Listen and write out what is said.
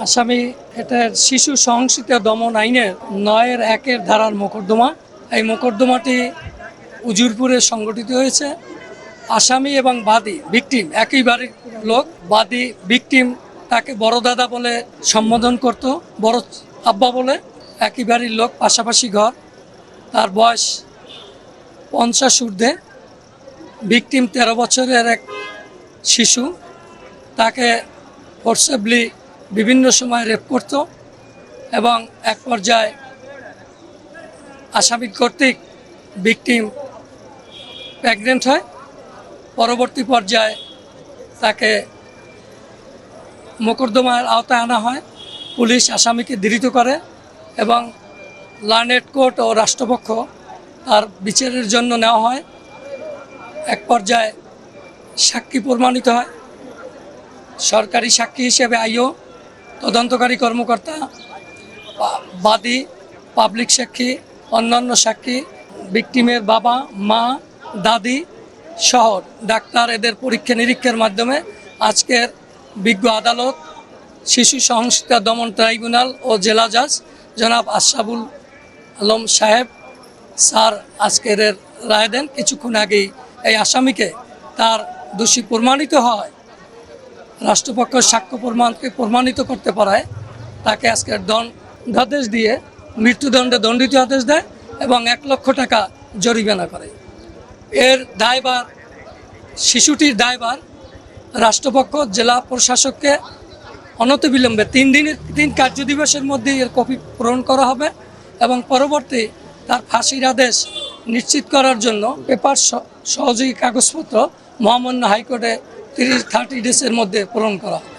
আসামি এটা শিশু সহিংসতা দমন আইনের ৯-১ ধারার মোকদ্দমা। এই মোকদ্দমাটি উজিরপুরে সংগঠিত হয়েছে। আসামি এবং বাদী ভিকটিম একই বাড়ির লোক। বাদী ভিকটিম তাকে বড় দাদা বলে সম্বোধন করত, বড় আব্বা বলে। একই বাড়ির লোক, পাশাপাশি ঘর। তার বয়স ৫০ ঊর্ধ্বে। ভিকটিম ১৩ বছরের এক শিশু। তাকে ফোর্সেবলি বিভিন্ন সময় রেপ করত এবং এক পর্যায়ে আসামি কর্তৃক ভিকটিম প্রেগনেন্ট হয়। পরবর্তী পর্যায়ে তাকে মোকদ্দমার আওতায় আনা হয়। পুলিশ আসামিকে ধৃত করে এবং লার্নেড কোর্ট ও রাষ্ট্রপক্ষ তার বিচারের জন্য নেওয়া হয়। এক পর্যায়ে সাক্ষী প্রমাণিত হয়। সরকারি সাক্ষী হিসেবে আইও, তদন্তকারী কর্মকর্তা, বাদী, পাবলিক সাক্ষী, অন্যান্য সাক্ষী, ভিকটিমের বাবা, মা, দাদি সহ ডাক্তার, এদের পরীক্ষা নিরীক্ষার মাধ্যমে আজকের বিজ্ঞ আদালত, শিশু সহিংসতা দমন ট্রাইব্যুনাল ও জেলা জাজ জনাব আশরাফুল আলম সাহেব স্যার আজকের রায় দেন। কিছুক্ষণ আগেই এই আসামিকে তার দোষী প্রমাণিত হয়, রাষ্ট্রপক্ষ সাক্ষ্য প্রমাণকে প্রমাণিত করতে পারায় তাকে আজকের দণ্ডাদেশ দিয়ে মৃত্যুদণ্ডে দণ্ডিত আদেশ দেয় এবং ১ লক্ষ টাকা জরিমানা করে। এর দায়ভার, শিশুটির দায়ভার রাষ্ট্রপক্ষ জেলা প্রশাসককে অনতিবিলম্বে ৩ কার্যদিবসের মধ্যে এর কপি পূরণ করা হবে এবং পরবর্তী তার ফাঁসির আদেশ নিশ্চিত করার জন্য পেপার সহযোগী কাগজপত্র মহামান্য হাইকোর্টে 30 ডেজের মধ্যে পূরণ করা হবে।